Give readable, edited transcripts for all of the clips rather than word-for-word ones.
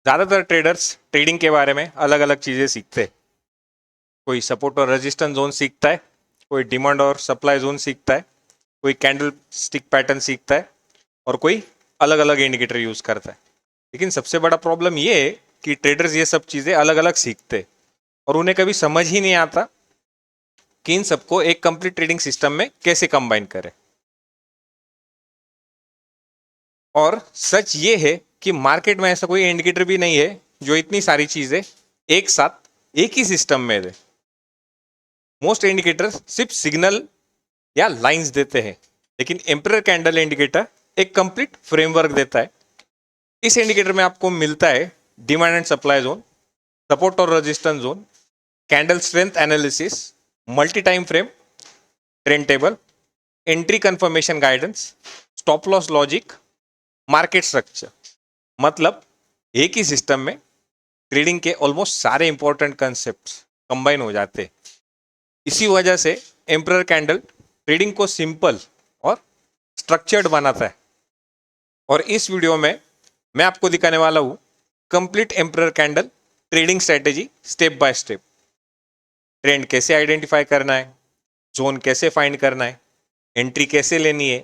ज़्यादातर traders trading के बारे में अलग अलग चीज़ें सीखते हैं। कोई सपोर्ट और रेजिस्टेंस जोन सीखता है, कोई डिमांड और सप्लाई जोन सीखता है, कोई कैंडल स्टिक पैटर्न सीखता है और कोई अलग अलग इंडिकेटर यूज़ करता है। लेकिन सबसे बड़ा प्रॉब्लम ये है कि ट्रेडर्स ये सब चीज़ें अलग अलग सीखते हैं और उन्हें कभी समझ ही नहीं आता कि इन सबको एक कंप्लीट ट्रेडिंग सिस्टम में कैसे कंबाइन करें। और सच ये है कि मार्केट में ऐसा कोई इंडिकेटर भी नहीं है जो इतनी सारी चीज़ें एक साथ एक ही सिस्टम में दे। मोस्ट इंडिकेटर्स सिर्फ सिग्नल या लाइंस देते हैं, लेकिन एम्परर कैंडल इंडिकेटर एक कंप्लीट फ्रेमवर्क देता है। इस इंडिकेटर में आपको मिलता है demand and supply zone, support और resistance zone, candle strength analysis, multi time frame, trend table, entry confirmation guidance, stop loss logic, market structure. मतलब एक ही सिस्टम में ट्रेडिंग के ऑलमोस्ट सारे इंपॉर्टेंट कंसेप्ट्स कंबाइन हो जाते हैं। इसी वजह से एम्परर कैंडल ट्रेडिंग को सिंपल और स्ट्रक्चर्ड बनाता है। और इस वीडियो में मैं आपको दिखाने वाला हूँ complete emperor candle trading strategy step by step. Trend कैसे आइडेंटिफाई करना है, जोन कैसे फाइंड करना है, एंट्री कैसे लेनी है,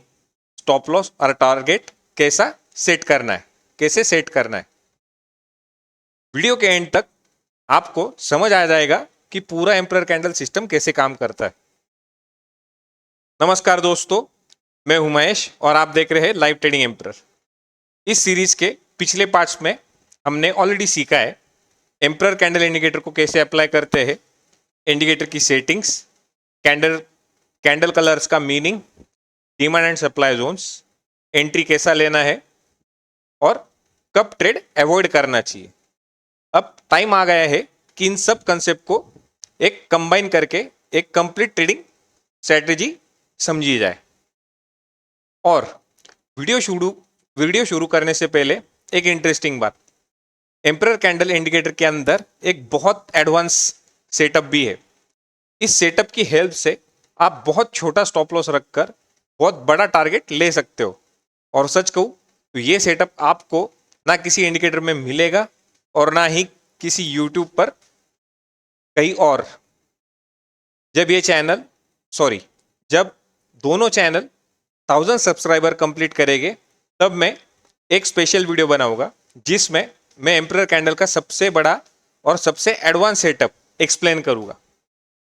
स्टॉप लॉस और टारगेट कैसा सेट करना है, कैसे सेट करना है। वीडियो के एंड तक आपको समझ आ जाएगा कि पूरा एम्परर कैंडल सिस्टम कैसे काम करता है। नमस्कार दोस्तों, मैं हूं महेश और आप देख रहे हैं लाइव ट्रेडिंग एम्परर। इस सीरीज के पिछले पार्ट्स में हमने ऑलरेडी सीखा है एम्परर कैंडल इंडिकेटर को कैसे अप्लाई करते हैं, इंडिकेटर की सेटिंग्स, कैंडल कलर्स का meaning, demand and supply zones, entry कैसा लेना है और कब ट्रेड अवॉइड करना चाहिए। अब टाइम आ गया है कि इन सब कंसेप्ट को एक कंबाइन करके एक कंप्लीट ट्रेडिंग स्ट्रेटेजी समझी जाए। और वीडियो शुरू करने से पहले एक इंटरेस्टिंग बात, एम्परर कैंडल इंडिकेटर के अंदर एक बहुत एडवांस सेटअप भी है। इस सेटअप की हेल्प से आप बहुत छोटा स्टॉप लॉस रखकर बहुत बड़ा टारगेट ले सकते हो। और सच कहूँ तो ये सेटअप आपको ना किसी इंडिकेटर में मिलेगा और ना ही किसी यूट्यूब पर कहीं और। जब दोनों चैनल 1000 सब्सक्राइबर कंप्लीट करेंगे तब मैं एक स्पेशल वीडियो बनाऊंगा जिसमें मैं एम्परर कैंडल का सबसे बड़ा और सबसे एडवांस सेटअप एक्सप्लेन करूंगा।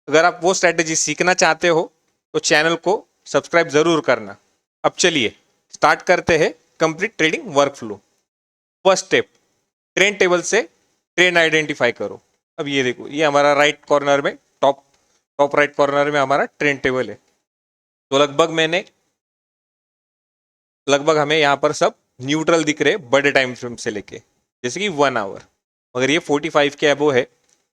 अगर आप वो स्ट्रैटेजी सीखना चाहते हो तो चैनल को सब्सक्राइब जरूर करना। अब चलिए स्टार्ट करते हैं complete trading workflow. First step, trend table से ट्रेंड आइडेंटिफाई करो। अब ये देखो, ये हमारा राइट कॉर्नर में टॉप राइट कॉर्नर में हमारा ट्रेंड टेबल है। तो लगभग हमें यहाँ पर सब न्यूट्रल दिख रहे बड़े टाइम फ्रेम से लेके, जैसे कि 1 आवर। अगर ये 45 के अबो है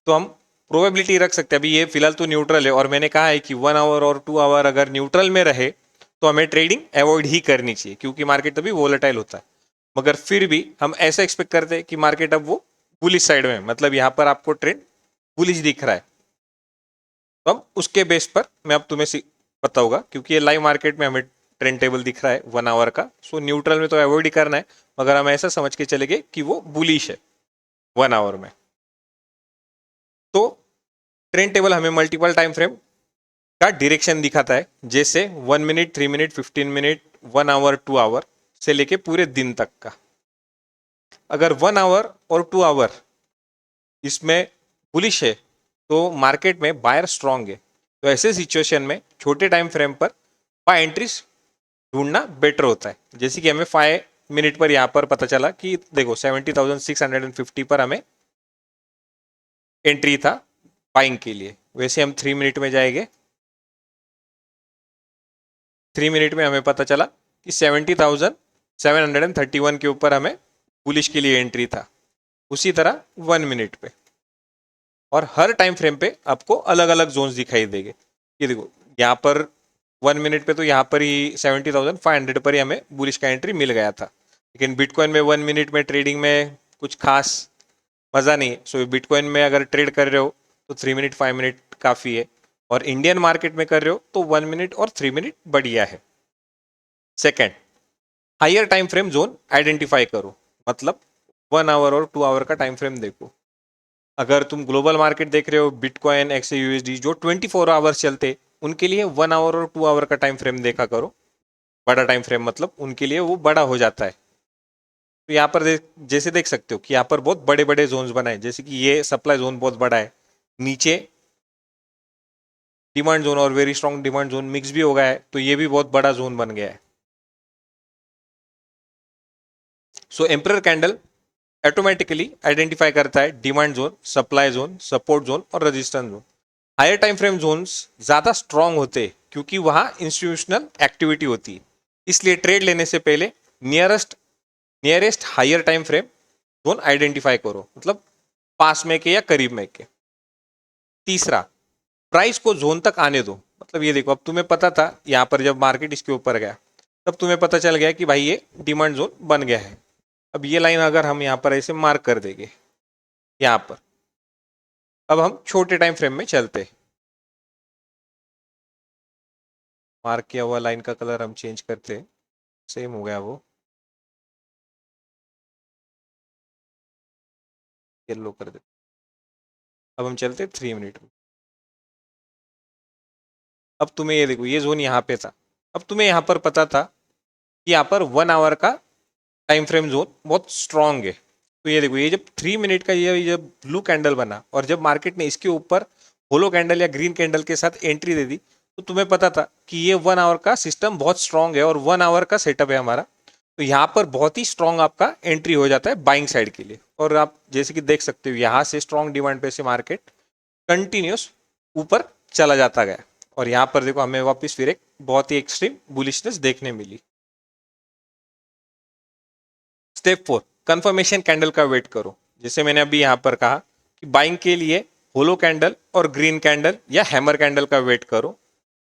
तो हम प्रोबेबिलिटी रख सकते हैं। अभी ये फिलहाल तो न्यूट्रल है और मैंने कहा है कि 1 आवर और 2 आवर अगर न्यूट्रल में रहे तो हमें ट्रेडिंग अवॉइड ही करनी चाहिए, क्योंकि मार्केट तभी वोलेटाइल होता है। मगर फिर भी हम ऐसा एक्सपेक्ट करते हैं कि मार्केट अब वो बुलिश साइड में, मतलब यहाँ पर आपको ट्रेंड बुलिश दिख रहा है। तो अब उसके बेस पर मैं अब तुम्हें बताऊंगा, क्योंकि ये लाइव मार्केट में हमें ट्रेंड टेबल दिख रहा है 1 आवर का। सो न्यूट्रल में तो अवॉइड ही करना है, मगर हम ऐसा समझ के चलेंगे कि वो बुलिश है 1 आवर में। तो ट्रेंड टेबल हमें मल्टीपल टाइम फ्रेम का डायरेक्शन दिखाता है, जैसे 1 minute, 3 minute, 15 minute, 1 hour, 2 hour से लेके पूरे दिन तक का। अगर 1 आवर और 2 आवर इसमें बुलिश है तो मार्केट में बायर स्ट्रांग है। तो ऐसे सिचुएशन में छोटे टाइम फ्रेम पर बाय एंट्रीज ढूंढना बेटर होता है। जैसे कि हमें 5 मिनट पर यहाँ पर पता चला कि देखो 70,650 पर हमें एंट्री था बाइंग के लिए। वैसे हम 3 मिनट में जाएंगे, 3 मिनट में हमें पता चला कि 70,731 के ऊपर हमें बुलिश के लिए एंट्री था। उसी तरह 1 मिनट पे और हर टाइम फ्रेम पे आपको अलग अलग जोन्स दिखाई देंगे। ये देखो यहाँ पर 1 मिनट पे तो यहाँ पर ही 70,500 पर ही हमें बुलिश का एंट्री मिल गया था। लेकिन बिटकॉइन में 1 मिनट में ट्रेडिंग में कुछ खास मज़ा नहीं है। सो बिटकॉइन में अगर ट्रेड कर रहे हो तो 3 मिनट 5 मिनट काफ़ी है, और इंडियन मार्केट में कर रहे हो तो 1 मिनट और 3 मिनट बढ़िया है। Second, higher time frame zone identify करो। मतलब 1 आवर और 2 आवर का टाइम फ्रेम देखो। अगर तुम ग्लोबल मार्केट देख रहे हो, बिटकॉइन, XAUSD जो 24 आवर्स चलते, उनके लिए 1 आवर और 2 आवर का टाइम फ्रेम देखा करो। बड़ा टाइम फ्रेम मतलब उनके लिए वो बड़ा हो जाता है। तो यहाँ पर जैसे देख सकते हो कि यहाँ पर बहुत बड़े बड़े जोन्स बनाए, जैसे कि ये सप्लाई जोन बहुत बड़ा है, नीचे डिमांड जोन और very strong demand zone mix भी हो गया है, तो ये भी बहुत बड़ा जोन बन गया है। So emperor candle automatically identify करता है demand zone, supply zone, support zone और resistance zone. Higher time frame zones ज्यादा स्ट्रांग होते हैं क्योंकि वहां इंस्टीट्यूशनल एक्टिविटी होती है, इसलिए ट्रेड लेने से पहले nearest higher time frame zone identify करो, मतलब पास में के या करीब में के। तीसरा, प्राइस को जोन तक आने दो। मतलब ये देखो, अब तुम्हें पता था यहाँ पर जब मार्केट इसके ऊपर गया तब तुम्हें पता चल गया कि भाई ये डिमांड जोन बन गया है। अब ये लाइन अगर हम यहाँ पर ऐसे मार्क कर देंगे यहाँ पर, अब हम छोटे टाइम फ्रेम में चलते। मार्क किया हुआ लाइन का कलर हम चेंज करते, सेम हो गया वो, येलो कर देते। अब हम चलते 3 मिनट में। अब तुम्हें ये देखो, ये जोन यहाँ पे था, अब तुम्हें यहाँ पर पता था कि यहाँ पर 1 आवर का टाइम फ्रेम जोन बहुत स्ट्रांग है। तो ये देखो, ये जब 3 मिनट का ये जब ब्लू कैंडल बना और जब मार्केट ने इसके ऊपर होलो कैंडल या ग्रीन कैंडल के साथ एंट्री दे दी, तो तुम्हें पता था कि ये 1 आवर का सिस्टम बहुत स्ट्रांग है और 1 आवर का सेटअप है हमारा। तो यहाँ पर बहुत ही स्ट्रांग आपका एंट्री हो जाता है बाइंग साइड के लिए। और आप जैसे कि देख सकते हो, यहाँ से स्ट्रांग डिमांड पे से मार्केट कंटिन्यूस ऊपर चला जाता गया और यहाँ पर देखो हमें वापस फिर एक बहुत ही एक्सट्रीम बुलिशनेस देखने मिली। स्टेप 4, कंफर्मेशन कैंडल का वेट करो। जैसे मैंने अभी यहाँ पर कहा कि बाइंग के लिए होलो कैंडल और ग्रीन कैंडल या हैमर कैंडल का वेट करो,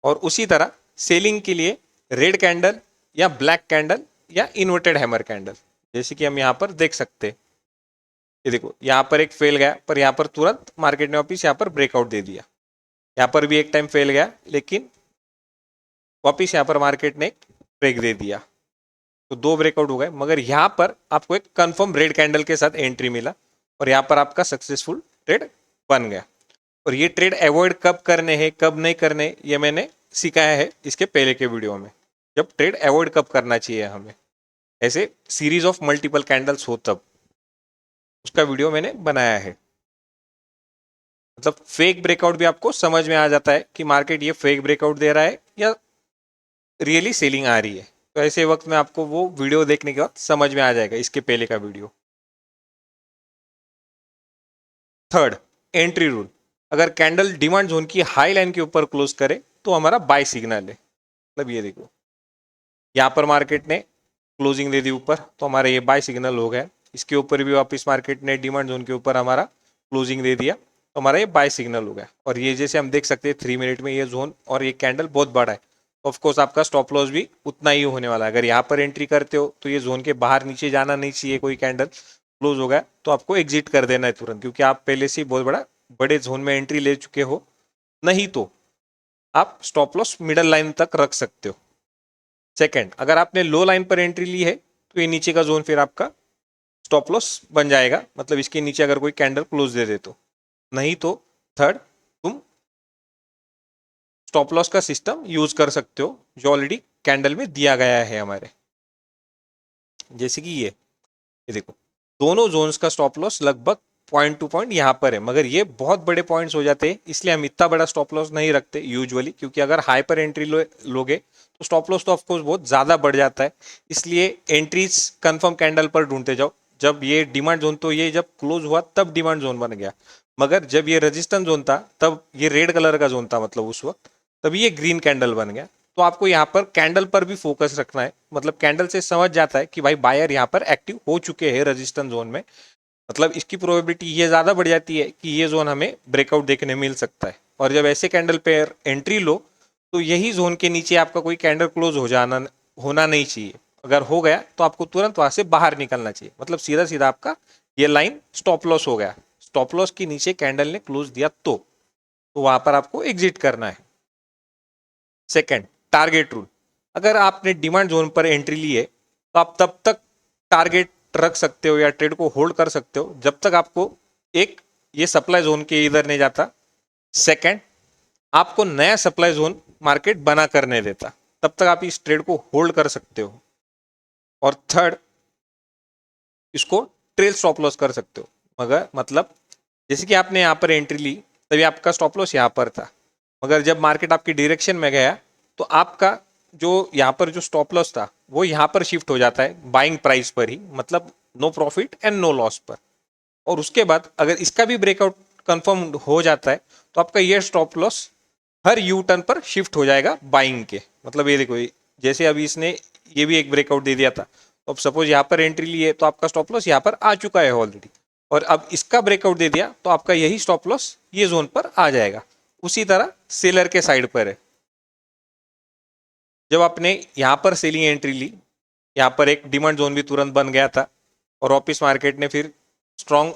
और उसी तरह सेलिंग के लिए रेड कैंडल या ब्लैक कैंडल या इन्वर्टेड हैमर कैंडल, जैसे कि हम यहाँ पर देख सकते हैं। ये देखो, यहाँ पर एक फेल गया पर यहाँ पर तुरंत मार्केट ने वापिस यहाँ पर ब्रेकआउट दे दिया। यहाँ पर भी एक टाइम फेल गया लेकिन वापिस यहाँ पर मार्केट ने एक ब्रेक दे दिया। तो 2 ब्रेकआउट हो गए, मगर यहाँ पर आपको एक कंफर्म रेड कैंडल के साथ एंट्री मिला और यहाँ पर आपका सक्सेसफुल ट्रेड बन गया। और ये ट्रेड अवॉइड कब करने हैं कब नहीं करने, ये मैंने सिखाया है इसके पहले के वीडियो में। जब ट्रेड अवॉइड कब करना चाहिए हमें, ऐसे सीरीज ऑफ मल्टीपल कैंडल्स हो तब, उसका वीडियो मैंने बनाया है। मतलब फेक ब्रेकआउट भी आपको समझ में आ जाता है कि मार्केट ये फेक ब्रेकआउट दे रहा है या रियली सेलिंग आ रही है। तो ऐसे वक्त में आपको वो वीडियो देखने के बाद समझ में आ जाएगा, इसके पहले का वीडियो। Third, entry rule. अगर कैंडल डिमांड जोन की हाई लाइन के ऊपर क्लोज करे तो हमारा बाय सिग्नल है। मतलब ये देखो, यहाँ पर मार्केट ने क्लोजिंग दे दी ऊपर तो हमारा ये बाय सिग्नल हो गया। इसके ऊपर भी वापस मार्केट ने डिमांड जोन के ऊपर हमारा क्लोजिंग दे दिया तो हमारा ये बाय सिग्नल हो गया। और ये जैसे हम देख सकते हैं 3 मिनट में ये जोन और ये कैंडल बहुत बड़ा है, ऑफ कोर्स आपका स्टॉप लॉस भी उतना ही होने वाला है। अगर यहाँ पर एंट्री करते हो तो ये जोन के बाहर नीचे जाना नहीं चाहिए। कोई कैंडल क्लोज हो गया तो आपको एग्जिट कर देना है तुरंत, क्योंकि आप पहले से ही बहुत बड़े जोन में एंट्री ले चुके हो। नहीं तो आप स्टॉप लॉस मिडल लाइन तक रख सकते हो। सेकंड, अगर आपने लो लाइन पर एंट्री ली है तो ये नीचे का जोन फिर आपका स्टॉप लॉस बन जाएगा, मतलब इसके नीचे अगर कोई कैंडल क्लोज दे दे तो। नहीं तो थर्ड, तुम स्टॉप लॉस का सिस्टम यूज कर सकते हो जो ऑलरेडी कैंडल में दिया गया है हमारे। जैसे कि ये देखो, दोनों जोन्स का स्टॉप लॉस लगभग पॉइंट टू पॉइंट यहाँ पर है, मगर ये बहुत बड़े पॉइंट्स हो जाते हैं, इसलिए हम इतना बड़ा स्टॉप लॉस नहीं रखते यूजुअली। क्योंकि अगर हाई पर एंट्री लोगे तो स्टॉप लॉस तो ऑफकोर्स बहुत ज्यादा बढ़ जाता है। इसलिए एंट्रीज कंफर्म कैंडल पर ढूंढते जाओ। जब ये डिमांड जोन, तो ये जब क्लोज हुआ तब डिमांड जोन बन गया, मगर जब ये रेजिस्टेंस जोन था तब ये रेड कलर का जोन था, मतलब उस वक्त तभी ये ग्रीन कैंडल बन गया। तो आपको यहाँ पर कैंडल पर भी फोकस रखना है। मतलब कैंडल से समझ जाता है कि भाई बायर यहाँ पर एक्टिव हो चुके हैं रेजिस्टेंस जोन में, मतलब इसकी प्रोबेबिलिटी ये ज्यादा बढ़ जाती है कि ये जोन हमें ब्रेकआउट देखने मिल सकता है। और जब ऐसे कैंडल पे एंट्री लो तो यही जोन के नीचे आपका कोई कैंडल क्लोज होना नहीं चाहिए। अगर हो गया तो आपको तुरंत वहां से बाहर निकलना चाहिए। मतलब सीधा सीधा आपका ये लाइन स्टॉप लॉस हो गया। स्टॉप लॉस के नीचे कैंडल ने क्लोज दिया तो वहां पर आपको एग्जिट करना है। Second, target rule. अगर आपने डिमांड जोन पर एंट्री ली है तो आप तब तक टारगेट रख सकते हो या ट्रेड को होल्ड कर सकते हो जब तक आपको एक ये सप्लाई जोन के इधर नहीं जाता, सेकंड आपको नया सप्लाई जोन मार्केट बना कर नहीं देता, तब तक आप इस ट्रेड को होल्ड कर सकते हो। और थर्ड, इसको ट्रेल स्टॉप लॉस कर सकते हो। मगर मतलब जैसे कि आपने यहाँ पर एंट्री ली तभी आपका स्टॉप लॉस यहाँ पर था, मगर जब मार्केट आपकी डायरेक्शन में गया तो आपका जो यहाँ पर जो स्टॉप लॉस था वो यहाँ पर शिफ्ट हो जाता है बाइंग प्राइस पर ही, मतलब no profit and no loss पर। और उसके बाद अगर इसका भी ब्रेकआउट कंफर्म हो जाता है तो आपका ये स्टॉप लॉस हर यू टर्न पर शिफ्ट हो जाएगा बाइंग के। मतलब ये देखो, जैसे अभी इसने ये भी एक ब्रेकआउट दे दिया था, तो अब सपोज यहाँ पर एंट्री ली है तो आपका स्टॉप लॉस यहाँ पर आ चुका है ऑलरेडी, और अब इसका ब्रेकआउट दे दिया तो आपका यही स्टॉप लॉस ये जोन पर आ जाएगा। उसी तरह सेलर के साइड पर है, जब आपने यहाँ पर सेलिंग एंट्री ली, यहाँ पर एक डिमांड जोन भी तुरंत बन गया था और वापिस मार्केट ने फिर स्ट्रॉन्ग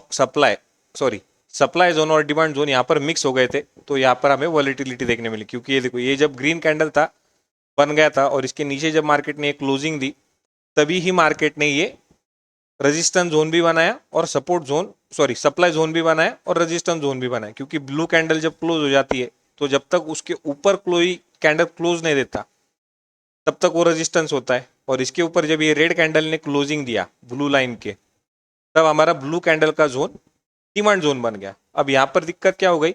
सप्लाई जोन और डिमांड जोन यहाँ पर मिक्स हो गए थे, तो यहाँ पर हमें वॉलेटिलिटी देखने मिली। क्योंकि ये देखो, ये जब ग्रीन कैंडल था बन गया था और इसके नीचे जब मार्केट ने एक क्लोजिंग दी तभी ही मार्केट ने ये रेजिस्टेंस जोन भी बनाया और सप्लाई जोन भी बनाया और रेजिस्टेंस जोन भी बनाया। क्योंकि ब्लू कैंडल जब क्लोज हो जाती है तो जब तक उसके ऊपर कोई कैंडल क्लोज नहीं देता तब तक वो रेजिस्टेंस होता है, और इसके ऊपर जब ये रेड कैंडल ने क्लोजिंग दिया ब्लू लाइन के, तब हमारा ब्लू कैंडल का जोन डिमांड जोन बन गया। अब यहाँ पर दिक्कत क्या हो गई,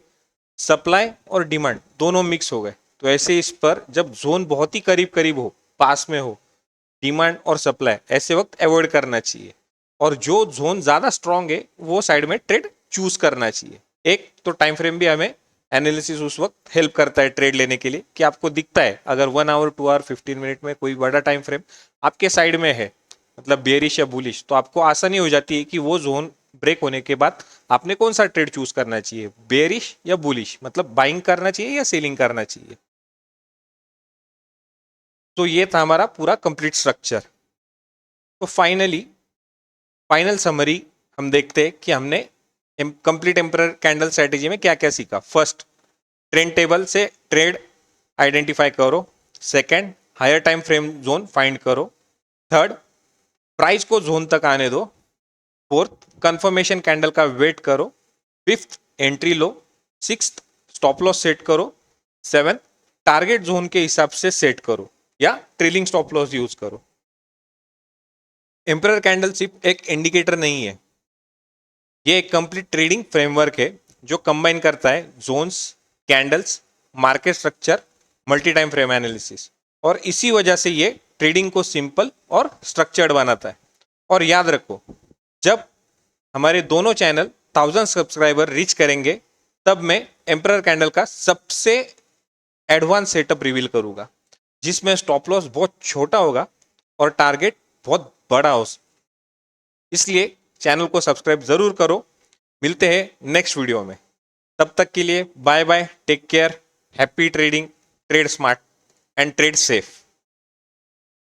सप्लाई और डिमांड दोनों मिक्स हो गए। तो ऐसे इस पर जब जोन बहुत ही करीब करीब हो, पास में हो डिमांड और सप्लाई, ऐसे वक्त अवॉइड करना चाहिए। और जो जोन ज्यादा स्ट्रांग है वो साइड में ट्रेड चूज करना चाहिए। एक तो टाइम फ्रेम भी हमें एनालिसिस उस वक्त हेल्प करता है ट्रेड लेने के लिए, कि आपको दिखता है अगर 1 आवर 2 आवर 15 मिनट में कोई बड़ा टाइम फ्रेम आपके साइड में है, मतलब बेरिश या बुलिश, तो आपको आसानी हो जाती है कि वो जोन ब्रेक होने के बाद आपने कौन सा ट्रेड चूज करना चाहिए, बेरिश या बुलिश, मतलब बाइंग करना चाहिए या सेलिंग करना चाहिए। तो ये था हमारा पूरा कंप्लीट स्ट्रक्चर। तो फाइनल समरी हम देखते हैं कि हमने कंप्लीट एम्परर कैंडल स्ट्रेटेजी में क्या क्या सीखा। फर्स्ट, ट्रेंड टेबल से ट्रेड आइडेंटिफाई करो। Second, higher time frame zone find करो। थर्ड, प्राइस को जोन तक आने दो। फोर्थ, कंफर्मेशन कैंडल का वेट करो। फिफ्थ, एंट्री लो। सिक्स्थ, स्टॉप लॉस सेट करो। सेवेंथ, टारगेट जोन के हिसाब से सेट करो या ट्रेलिंग स्टॉप लॉस यूज करो। एम्परर कैंडल सिर्फ एक इंडिकेटर नहीं है, ये एक कंप्लीट ट्रेडिंग फ्रेमवर्क है जो कंबाइन करता है zones, candles, market structure, multi time frame analysis, और इसी वजह से ये ट्रेडिंग को सिंपल और स्ट्रक्चर्ड बनाता है। और याद रखो, जब हमारे दोनों चैनल 1000 सब्सक्राइबर रीच करेंगे तब मैं एम्परर कैंडल का सबसे एडवांस सेटअप रिवील करूंगा, जिसमें स्टॉप लॉस बहुत छोटा होगा और टारगेट बहुत बड़ा हो। इसलिए चैनल को सब्सक्राइब जरूर करो। मिलते हैं नेक्स्ट वीडियो में, तब तक के लिए bye bye, take care, happy trading, trade smart and trade safe.